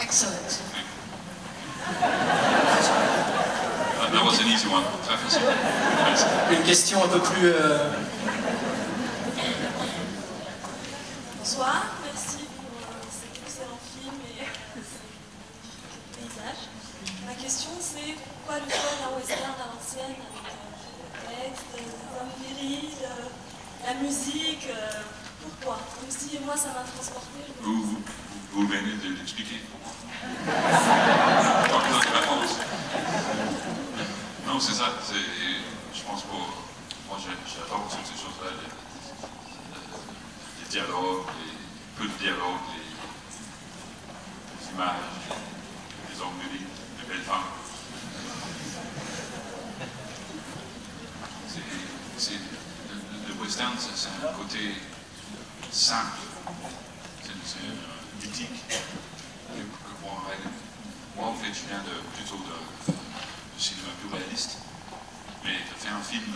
Excellent. That was an easy one. Une question un peu plus... Bonsoir, merci pour cet excellent film et ce paysage. Ma question c'est pourquoi le choix d'un western à l'ancienne avec le texte, les hommes virils, la musique, pourquoi? Même si moi ça m'a transporté. Vous venez de l'expliquer. Non, c'est ça. Je pense que moi j'adore toutes ces choses-là. Les dialogues, peu de dialogues, les images, les hommes de vie, les belles femmes. Le western, c'est un côté simple, c'est mythique. Moi, en fait, je viens plutôt de cinéma plus réaliste, mais de faire un film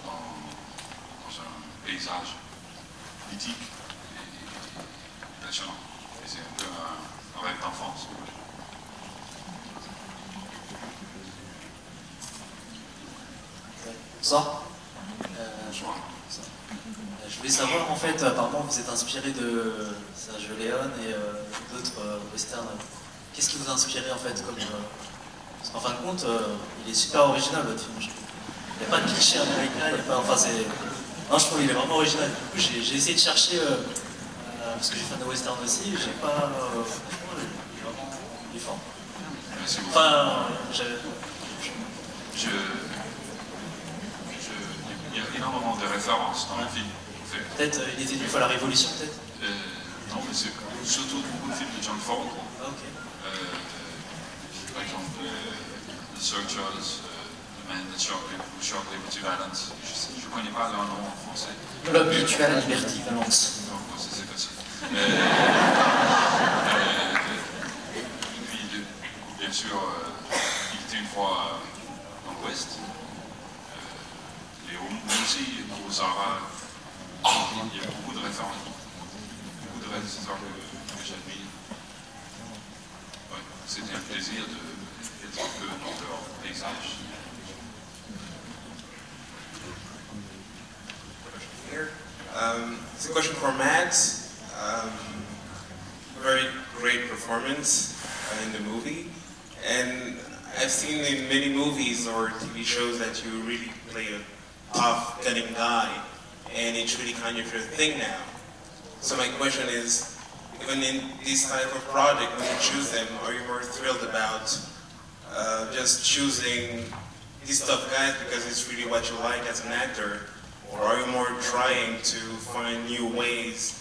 dans un paysage mythique et passionnant. Et c'est un peu un rêve d'enfance. Bonsoir. Je voulais savoir, en fait, apparemment vous êtes inspiré de Sergio Leone et d'autres westerns. Qu'est-ce qui vous a inspiré en fait comme, parce qu'en fin de compte, il est super original votre film. Il n'y a pas de cliché américain, il n'y a pas. Enfin, c'est. Non, je trouve qu'il est vraiment original. Du coup, j'ai essayé de chercher, parce que je suis fan de western aussi, j'ai pas. Il est fort. Enfin, il y a énormément de références dans le film. Peut-être il était une fois la Révolution, peut-être non, mais c'est surtout beaucoup de films de John Ford. Ah, ok. Par exemple, The Searchers, The Man That Shot Liberty Valance. Je ne connais pas leur nom en français. L'homme qui tue à la Liberty Valance. Non, c'est facile. Et puis, bien sûr, il était une fois dans l'Ouest. Léo aussi, Kurosawa. Il y a beaucoup de références, beaucoup de réalisateurs que j'admire. Ouais, c'était un plaisir d'être un peu dans leur paysage. It's a question for Matt. Very great performance in the movie, and I've seen in many movies or TV shows that you really play a tough, cutting guy. And it's really kind of your thing now. So my question is, even in this type of project, when you choose them, are you more thrilled about just choosing these tough guys because it's really what you like as an actor? Or are you more trying to find new ways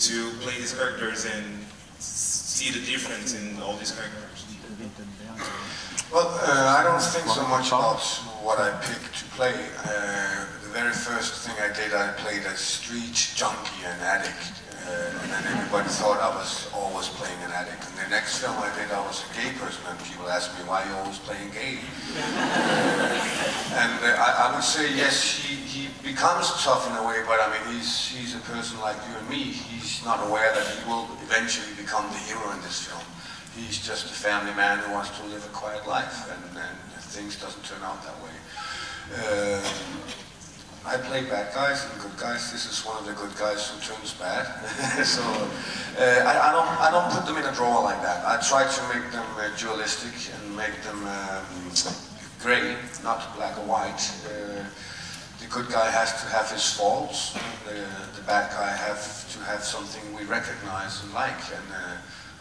to play these characters and see the difference in all these characters? Well, I don't think so much about what I picked to play. The very first thing I did, I played a street junkie and addict, and then everybody thought I was always playing an addict. And the next film I did, I was a gay person, and people asked me, why are you always playing gay? I would say, yes, he becomes tough in a way, but I mean, he's a person like you and me. He's not aware that he will eventually become the hero in this film. He's just a family man who wants to live a quiet life, and things doesn't turn out that way. I play bad guys and good guys. This is one of the good guys who turns bad. So I don't put them in a drawer like that. I try to make them dualistic and make them gray, not black or white. The good guy has to have his faults. The bad guy has to have something we recognize and like. And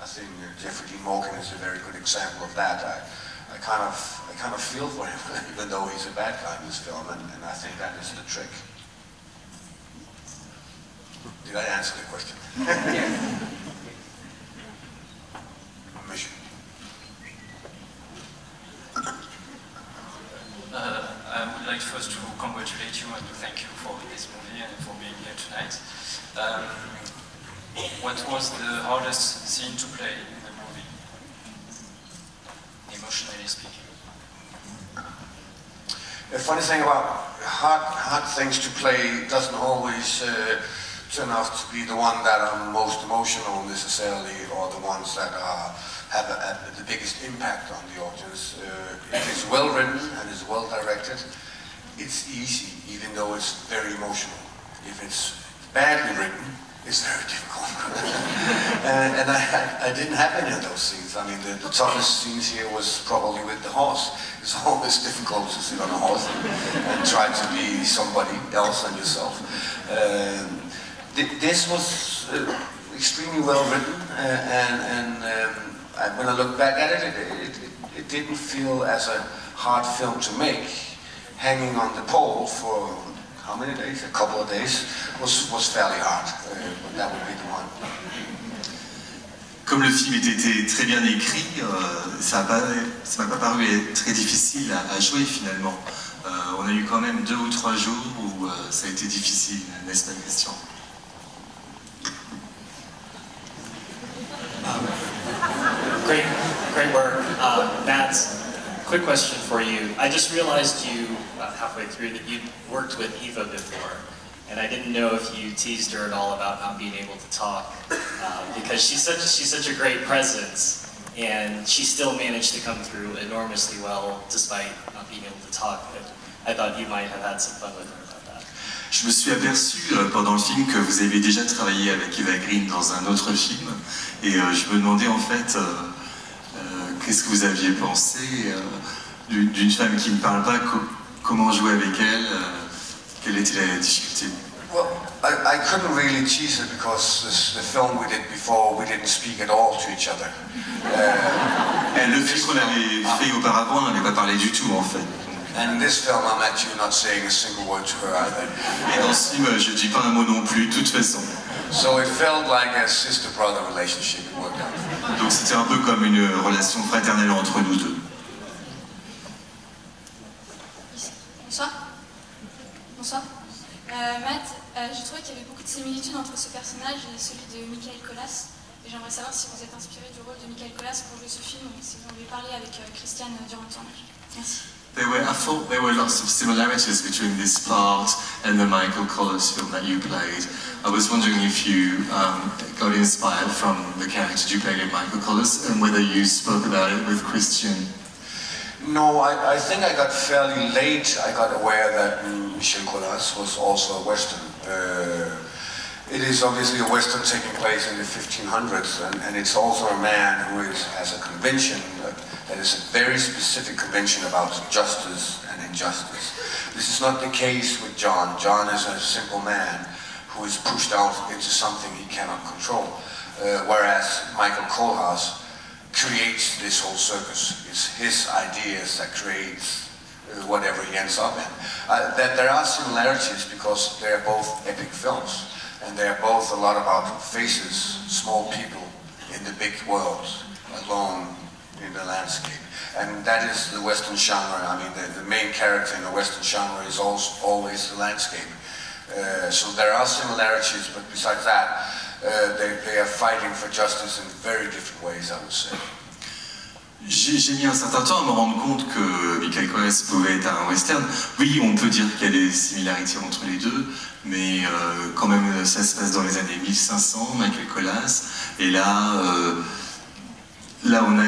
I think Jeffrey Dean Morgan is a very good example of that. I kind of feel for him, even though he's a bad guy in this film, and I think that is the trick. Did I answer the question? Mission. I would like first to congratulate you and to thank you for this movie and for being here tonight. What was the hardest scene to play in the movie, emotionally speaking? The funny thing about hard things to play doesn't always turn out to be the one that are most emotional necessarily, or the ones that are have the biggest impact on the audience. If it's well written and it's well directed, it's easy, even though it's very emotional. If it's badly written, it's very difficult. and I didn't have any of those scenes. I mean, the toughest scenes here was probably with the horse. It's always difficult to sit on a horse and try to be somebody else than yourself. This was extremely well written, and when I look back at it, it didn't feel as a hard film to make. Hanging on the pole for how many days? A couple of days was fairly hard, but that would be the one. Comme le film était très bien écrit, ça m'a pas paru être très difficile à jouer finalement. On a eu quand même 2 ou 3 jours où ça a été difficile, n'est-ce pas, Christian? Great work. Matt, quick question for you. I just realized you, halfway through, that you'd worked with Eva before. And I didn't know if you teased her at all about not being able to talk, because she's such a great presence, and she still managed to come through enormously well despite not being able to talk. But I thought you might have had some fun with her about that. Je me suis aperçu pendant le film que vous aviez déjà travaillé avec Eva Green dans un autre film, et je me demandais en fait qu'est-ce que vous aviez pensé d'une femme qui ne parle pas, comment jouer avec elle, quelle était la difficulté? Well, I couldn't really tease it because the film we did before, we didn't speak at all to each other. Le film qu'on avait fait auparavant, on n'avait pas parlé du tout en fait. And in this film, I'm actually not saying a single word to her either. Et dans ce film, je dis pas un mot non plus, de toute façon. So it felt like a sister-brother relationship. It worked out. Donc c'était un peu comme une relation fraternelle entre nous deux. Bonsoir. Bonsoir. Matt, j'ai trouvé qu'il y avait beaucoup de similitudes entre ce personnage et celui de Michael Colas. Et j'aimerais savoir si vous êtes inspiré du rôle de Michael Colas pour jouer ce film ou si vous en avez parlé avec Christiane durant le tournage. Merci. I thought there were lots of similarities between this part and the Michael Colas film that you played. I was wondering if you got inspired from the character you played in Michael Colas and whether you spoke about it with Christian. No, I think I got fairly late. I got aware that Michel Colas was also a Western. It is obviously a Western taking place in the 1500s, and it's also a man who has a convention that is a very specific convention about justice and injustice. This is not the case with John. John is a simple man who is pushed out into something he cannot control, whereas Michael Kohlhaas creates this whole circus. It's his ideas that creates whatever he ends up in. That there are similarities because they are both epic films, and they are both a lot about faces, small people in the big world, alone in the landscape. And that is the Western genre. I mean, the main character in the Western genre is always the landscape. So there are similarities, but besides that, they are fighting for justice in very different ways, I would say. J'ai mis un certain temps à me rendre compte que Michael Colas pouvait être un western. Oui, on peut dire qu'il y a des similarités entre les deux, mais quand même ça se passe dans les années 1500, Michael Colas, et là on a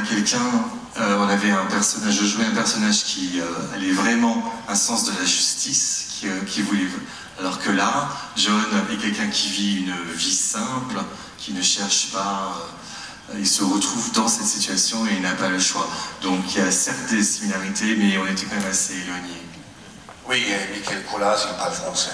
on avait un personnage, je jouais un personnage qui avait vraiment un sens de la justice, qui voulait, alors que là, John est quelqu'un qui vit une vie simple, qui ne cherche pas, il se retrouve dans cette situation et il n'a pas le choix. Donc il y a certes des similarités, mais on était quand même assez éloignés. Oui, Michael Colas, il parle français.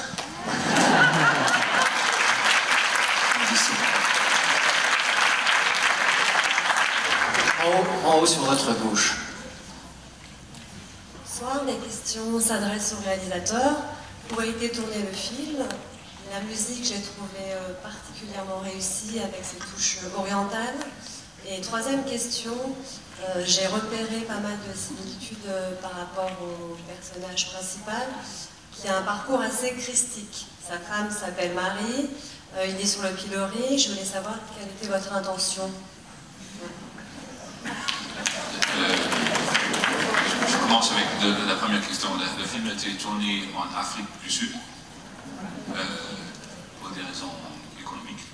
En haut sur votre gauche. Bonsoir, mes questions s'adressent au réalisateur. Où a été tourné le film? La musique, j'ai trouvé particulièrement réussie avec ses touches orientales. Et troisième question, j'ai repéré pas mal de similitudes par rapport au personnage principal, qui a un parcours assez christique. Sa femme s'appelle Marie, il est sur le pilori. Je voulais savoir quelle était votre intention. Je commence avec la première question. Le film a été tourné en Afrique du Sud pour des raisons économiques.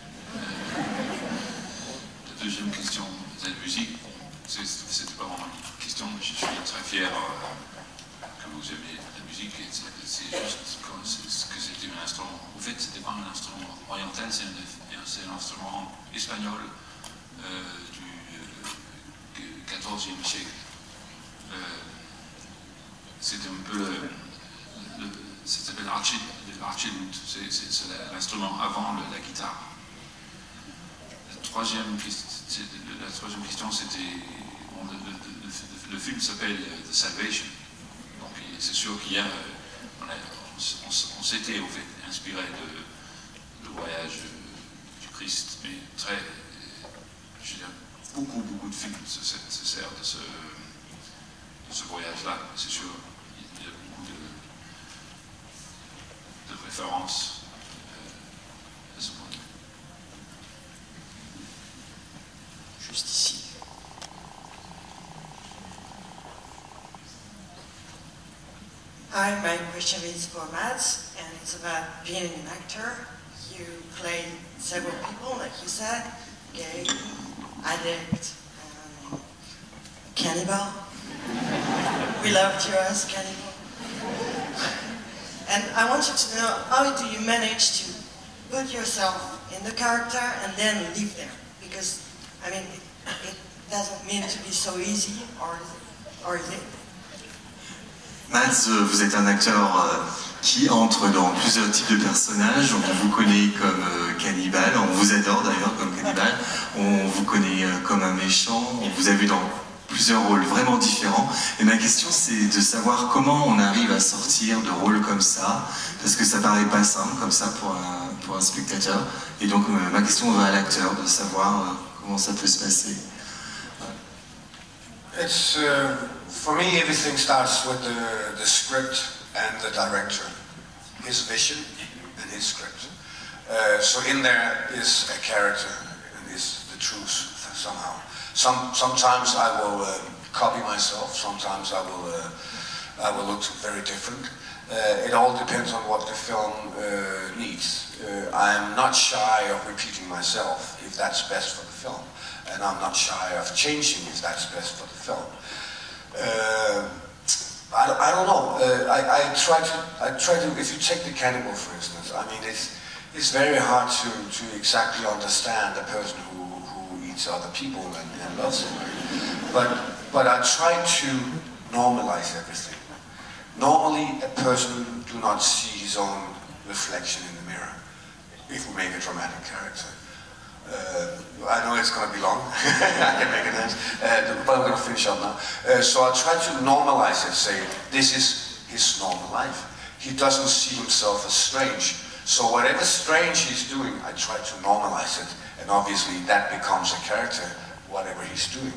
La deuxième question, c'est la musique. c'était pas vraiment une question, je suis très fier que vous aimiez la musique, et c'est juste que c'était un instrument. En fait, c'était pas un instrument oriental, c'est un instrument espagnol du XIVe siècle. C'était un peu ça s'appelle archilute, c'est l'instrument avant la guitare. La troisième question, c'était, bon, le film s'appelle The Salvation, donc c'est sûr qu'il y a, on s'était au fait inspiré de voyage du Christ, mais je veux dire, beaucoup de films se servent de ce voyage-là, c'est sûr. Il y a beaucoup de références à ce point de vue. Juste ici. Hi, my question is for Matt, and it's about being an actor. You played several people, like you said, gay, addict, cannibal. We loved you as cannibal. And I want you to know, how do you manage to put yourself in the character and then live there? Because, I mean, it doesn't mean to be so easy, or is it? Mads, vous êtes un acteur qui entre dans plusieurs types de personnages. On vous connaît comme cannibale, on vous adore d'ailleurs comme cannibale, on vous connaît comme un méchant, on vous a vu dans plusieurs rôles vraiment différents. Et ma question, c'est de savoir comment on arrive à sortir de rôles comme ça, parce que ça paraît pas simple comme ça pour un spectateur. Et donc ma question va à l'acteur, de savoir comment ça peut se passer. It's, for me, everything starts with the script and the director, his vision and his script. So in there is a character and is the truth somehow. Sometimes I will copy myself, sometimes I will look very different. It all depends on what the film needs. I'm not shy of repeating myself if that's best for the film. And I'm not shy of changing if that's best for the film. I don't know. I try to. If you take The Cannibal, for instance, I mean, it's very hard to exactly understand a person who eats other people and loves them. But I try to normalize everything. Normally, a person do not see his own reflection in the mirror. If we make a dramatic character. I know it's going to be long, I can make it nice, but I'm going to finish up now. So I try to normalize it, say, this is his normal life. He doesn't see himself as strange. So whatever strange he's doing, I try to normalize it. And obviously that becomes a character, whatever he's doing.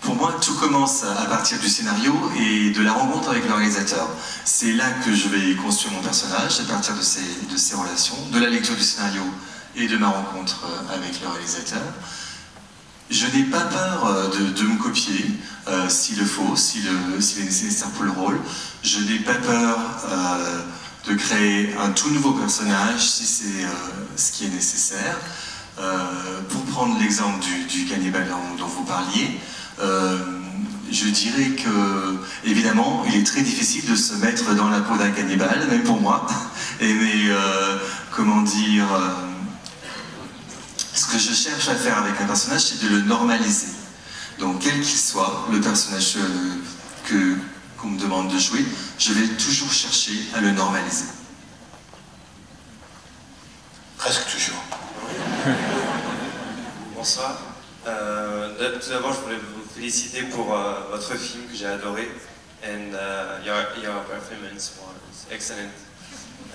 Pour moi, tout commence à partir du scénario et de la rencontre avec le réalisateur. C'est là que je vais construire mon personnage, à partir de ces relations, de la lecture du scénario et de ma rencontre avec le réalisateur. Je n'ai pas peur de me copier, s'il le faut, s'il est nécessaire pour le rôle. Je n'ai pas peur de créer un tout nouveau personnage, si c'est ce qui est nécessaire. Pour prendre l'exemple du cannibale dont vous parliez, je dirais que, évidemment, il est très difficile de se mettre dans la peau d'un cannibale, même pour moi. Mais, comment dire... Ce que je cherche à faire avec un personnage, c'est de le normaliser. Donc, quel qu'il soit, le personnage qu'on me demande de jouer, je vais toujours chercher à le normaliser. Presque toujours. Bonsoir. Tout d'abord, je voulais vous féliciter pour votre film que j'ai adoré. And your performance was excellent.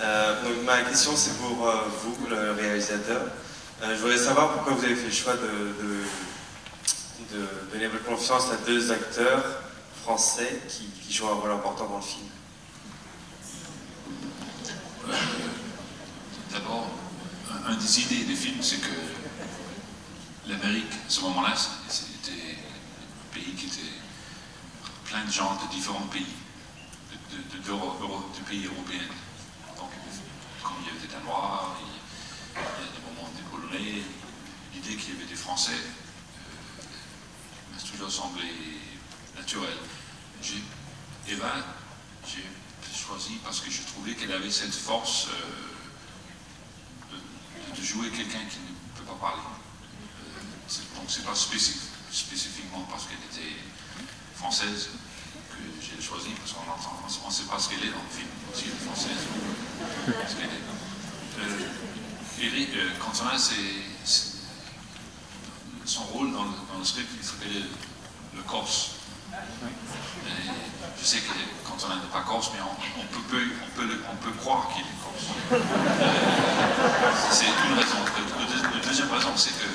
Donc, ma question, c'est pour vous, le réalisateur. Je voudrais savoir pourquoi vous avez fait le choix de donner votre confiance à deux acteurs français qui jouent un rôle important dans le film. D'abord, un des idées du film, c'est que l'Amérique, à ce moment-là, c'était un pays qui était plein de gens de différents pays, de pays européens. Donc, comme il y avait des Danois, il y a des moments des Polonais, l'idée qu'il y avait des Français doit sembler naturel. Eva, j'ai choisi parce que je trouvais qu'elle avait cette force de jouer quelqu'un qui ne peut pas parler. Donc c'est pas spécifiquement parce qu'elle était française que j'ai choisi, parce qu'on ne sait pas ce qu'elle est dans le film, si elle est française ou ce qu'elle est. Eric Cantona, son rôle dans le script, il s'appelait le Corse. Et je sais que Cantona n'est pas corse, mais on peut croire qu'il est corse. C'est une raison. La deuxième raison, c'est que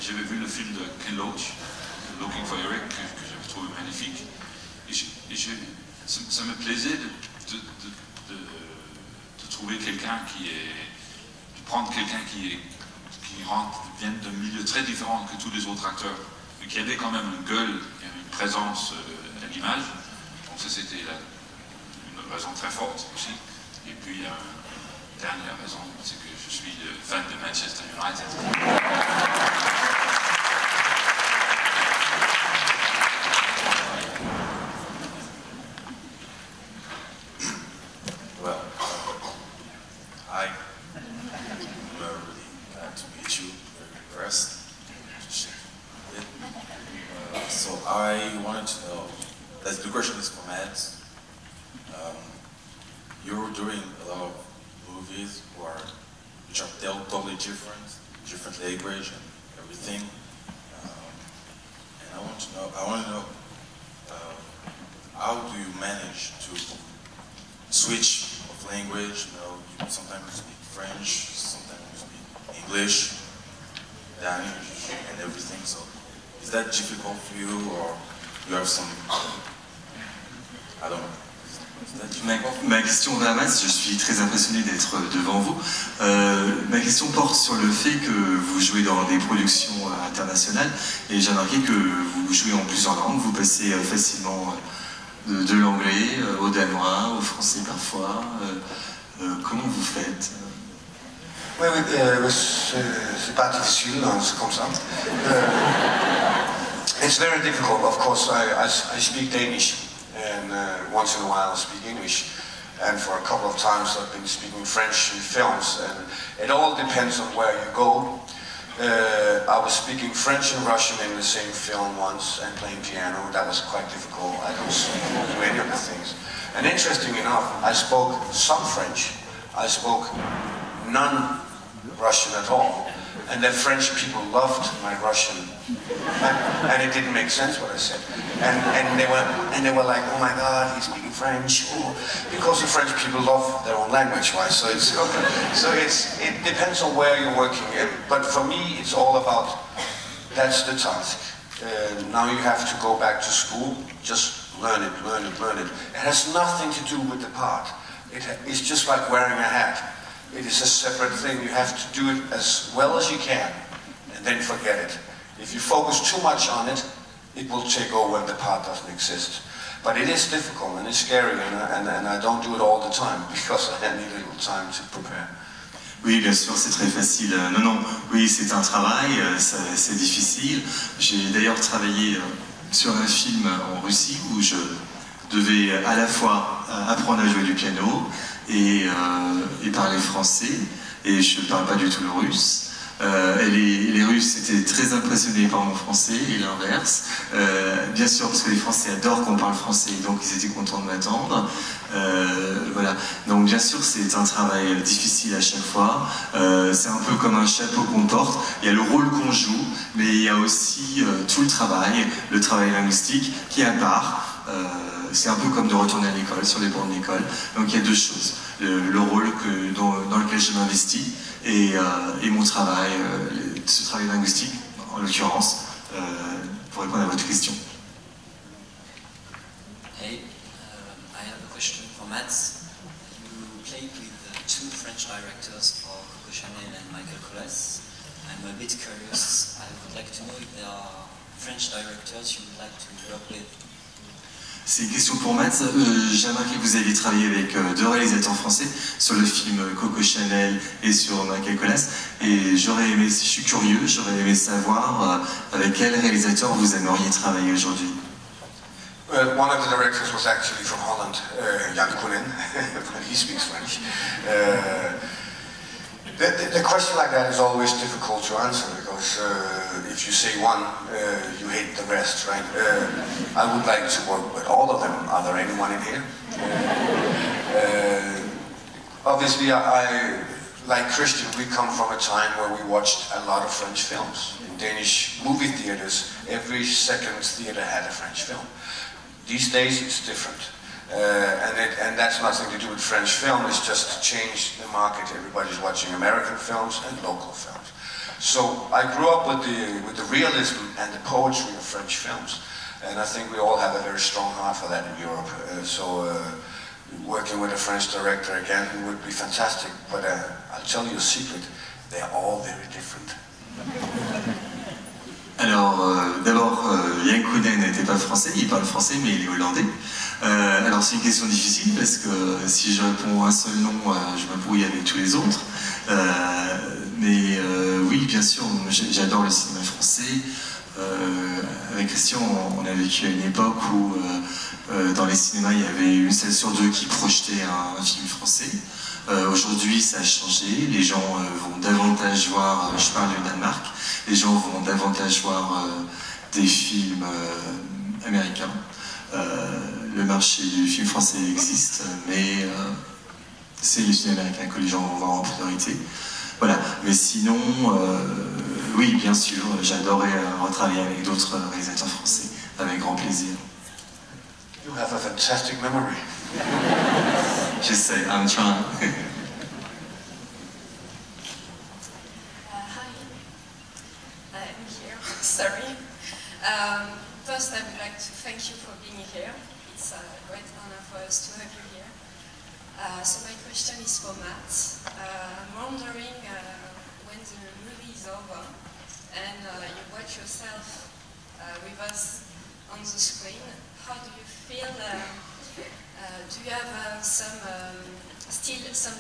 j'avais vu le film de Ken Loach, Looking for Eric, que j'avais trouvé magnifique. Et ça me plaisait de trouver quelqu'un de prendre quelqu'un qui vient d'un milieu très différent que tous les autres acteurs, mais qui avait quand même une gueule, une présence à l'image. Donc ça, c'était une raison très forte aussi. Et puis, dernière raison, c'est que je suis fan de Manchester United. Well, I'm really glad to meet you. Very impressed. So I wanted to know, the question is for Matt. You're doing a lot of movies which are totally different language and everything. And I want to know, how do you manage to switch of language? You sometimes you speak French, sometimes you speak English, Danish, and everything. So is that difficult for you, or you have some, I don't know. Ma question va à Matt, je suis très impressionné d'être devant vous. Ma question porte sur le fait que vous jouez dans des productions internationales et j'ai remarqué que vous jouez en plusieurs langues, vous passez facilement de l'anglais au danois, au français parfois. Comment vous faites? Oui, c'est pas difficile, c'est comme ça. It's very difficult, of course. I speak Danish. And once in a while I speak English, and for a couple of times I've been speaking French in films, and it all depends on where you go. I was speaking French and Russian in the same film once and playing piano. That was quite difficult. I don't speak many of the things. And interesting enough, I spoke some French. I spoke none Russian at all. And the French people loved my Russian, and it didn't make sense what I said. And they were like, oh my God, he's speaking French, because the French people love their own language, right? So it depends on where you're working. But for me, it's all about, that's the task. Now you have to go back to school, just learn it. It has nothing to do with the part. It's just like wearing a hat. It is a separate thing. You have to do it as well as you can, and then forget it. If you focus too much on it, it will take over and the part doesn't exist. But it is difficult and it's scary, and I don't do it all the time because I need a little time to prepare. Oui, bien sûr, c'est très facile. Non, oui, c'est un travail, c'est difficile. J'ai d'ailleurs travaillé sur un film en Russie où je devais à la fois apprendre à jouer du piano et parler français, et je ne parle pas du tout le russe. Les Russes étaient très impressionnés par mon français et l'inverse. Bien sûr, parce que les Français adorent qu'on parle français, donc ils étaient contents de m'attendre. Voilà. Donc bien sûr, c'est un travail difficile à chaque fois. C'est un peu comme un chapeau qu'on porte. Il y a le rôle qu'on joue, mais il y a aussi tout le travail linguistique qui est à part. C'est un peu comme de retourner à l'école, sur les bancs de l'école. Donc il y a deux choses. Le rôle dans lequel je m'investis et mon travail, ce travail linguistique, en l'occurrence, pour répondre à votre question. Hey, I have a question for Matt. You played with two French directors for Coco Chanel and Michael Colas. I'm a bit curious. I would like to know if there are French directors you would like to work with. C'est une question pour Matt. J'ai remarqué que vous aviez travaillé avec 2 réalisateurs français sur le film Coco Chanel et sur Michael Colas. Et j'aurais aimé, je suis curieux, j'aurais aimé savoir avec quel réalisateur vous aimeriez travailler aujourd'hui. One of the directors was actually from Holland, Jan Koenen, but he speaks French. The question like that is always difficult to answer because if you say one, you hate the rest, right? I would like to work with all of them. Are there anyone in here? Obviously, like Christian, we come from a time where we watched a lot of French films. In Danish movie theaters, every second theater had a French film. These days, it's different. And that's nothing to do with French film, it's just changed the market. Everybody's watching American films and local films. So I grew up with the realism and the poetry of French films. And I think we all have a very strong heart for that in Europe. Working with a French director again would be fantastic, but I'll tell you a secret, they're all very different. Alors, d'abord, Jan Koenen n'était pas français, il parle français, mais il est hollandais. Alors, c'est une question difficile, parce que si je réponds un seul nom, je me brouille avec tous les autres. Mais oui, bien sûr, j'adore le cinéma français. Avec Christian, on a vécu à une époque où, dans les cinémas, il y avait une salle sur 2 qui projetait un film français. Aujourd'hui, ça a changé. Les gens vont davantage voir, je parle du Danemark, les gens vont davantage voir des films américains. Le marché du film français existe, mais c'est les films américains que les gens vont voir en priorité. Voilà. Mais sinon, oui, bien sûr, j'adorerais retravailler avec d'autres réalisateurs français, avec grand plaisir. You have a fantastic memory. J'essaie, I'm trying. Hi, I'm here. Sorry. First, I would like to thank you for being here. It's a great honor for us to have you here. So my question is for Matt. I'm wondering when the movie is over and you watch yourself with us on the screen, how do you feel? Do you have still some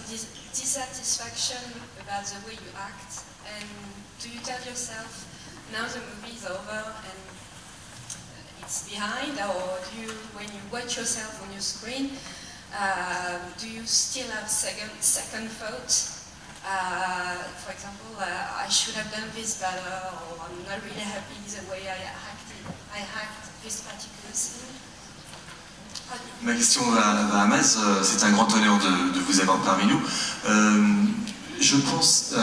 dissatisfaction about the way you act? And do you tell yourself, now the movie is over and it's behind, or do you, when you watch yourself on your screen, do you still have second thoughts? For example, I should have done this better, or I'm not really happy the way I act this particular scene. Ma question va à Maz, c'est un grand honneur de vous avoir parmi nous. Je pense,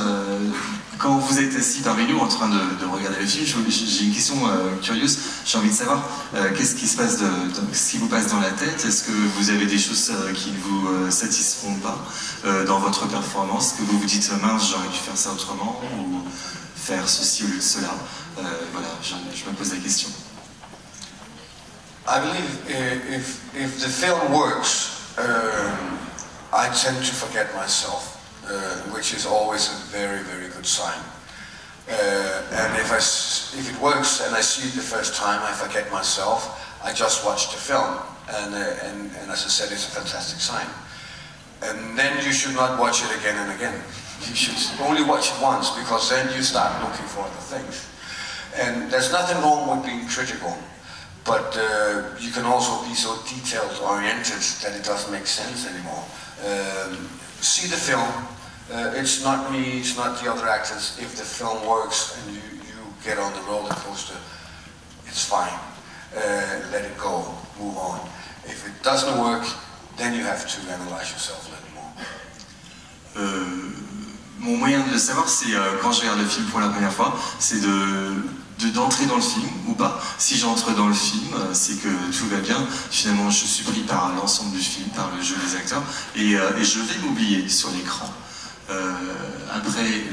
quand vous êtes assis parmi nous en train de regarder le film, j'ai une question curieuse. J'ai envie de savoir qu'est-ce qui se passe, ce qui vous passe dans la tête. Est-ce que vous avez des choses qui ne vous satisfont pas dans votre performance? Est-ce que vous vous dites mince, j'aurais dû faire ça autrement ou faire ceci au lieu de cela? Voilà, je me pose la question. I believe if the film works, I tend to forget myself, which is always a very, very good sign. And if it works and I see it the first time, I forget myself, I just watch the film. And as I said, it's a fantastic sign. And then you should not watch it again and again. You should only watch it once, because then you start looking for other things. And there's nothing wrong with being critical. But you can also be so detail-oriented that it doesn't make sense anymore. See the film. It's not me, it's not the other actors. If the film works and you get on the roller coaster, it's fine. Let it go, move on. If it doesn't work, then you have to analyze yourself a little more. Mon moyen de le savoir, c'est quand je regarde le film pour la première fois, c'est d'entrer dans le film ou pas. Si j'entre dans le film, c'est que tout va bien. Finalement, je suis pris par l'ensemble du film, par le jeu des acteurs, et je vais m'oublier sur l'écran. Après,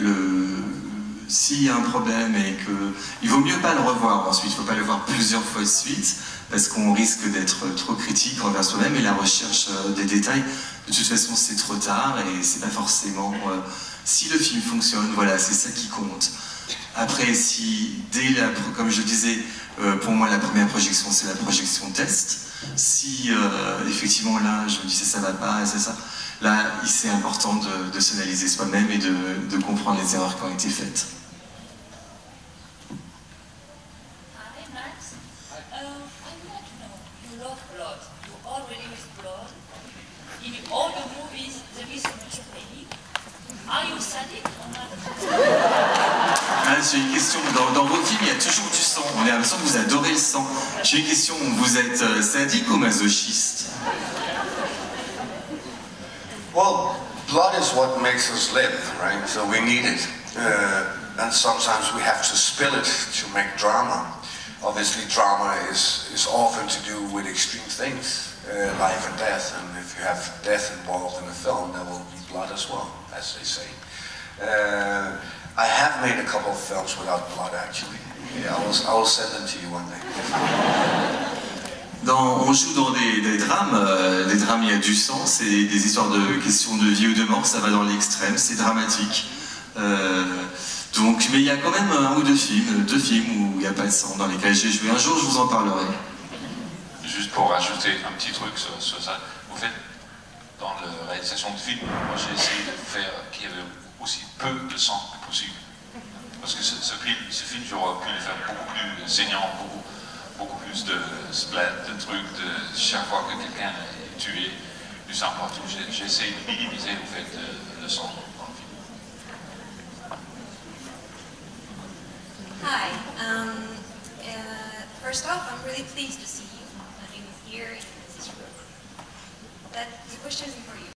s'il y a un problème et que il vaut mieux pas le revoir ensuite, il faut pas le voir plusieurs fois de suite, parce qu'on risque d'être trop critique envers soi-même, et la recherche des détails, de toute façon, c'est trop tard et c'est pas forcément. Si le film fonctionne, voilà, c'est ça qui compte. Après, si comme je disais, pour moi la première projection c'est la projection test. Si effectivement là je me disais ça va pas, c'est ça. Là, c'est important de s'analyser soi-même et de comprendre les erreurs qui ont été faites. Hi, Max. I would like to know, you love blood. You already with blood. In all the movies, there is much bleeding. Are you sadic or not? J'ai une question. Dans vos films, il y a toujours du sang. On a l'impression que vous adorez le sang. J'ai une question. Vous êtes sadique ou masochiste? Well, blood is what makes us live, right? So we need it. And sometimes we have to spill it to make drama. Obviously, drama is often to do with extreme things, life and death. And if you have death involved in a film, there will be blood as well, as they say. I have made a couple of films without blood, actually. Yeah, I will send them to you one day. On joue dans des drames, il y a du sang, c'est des histoires de questions de vie ou de mort, ça va dans l'extrême, c'est dramatique. Mais il y a quand même un ou deux films où il n'y a pas de sang, dans lesquels j'ai joué. Un jour, je vous en parlerai. Juste pour rajouter un petit truc sur ça, vous faites, dans la réalisation de film, moi j'ai essayé de faire qu'il y avait aussi peu de sang que possible. Parce que ce film, j'aurais pu le faire beaucoup plus saignant, beaucoup plus de splat, de trucs, chaque fois que quelqu'un est tué, du sang partout. J'ai essayé de minimiser en fait le sang dans le film. Hi. First off, I'm really pleased to see you here in this room. The question isn't for you.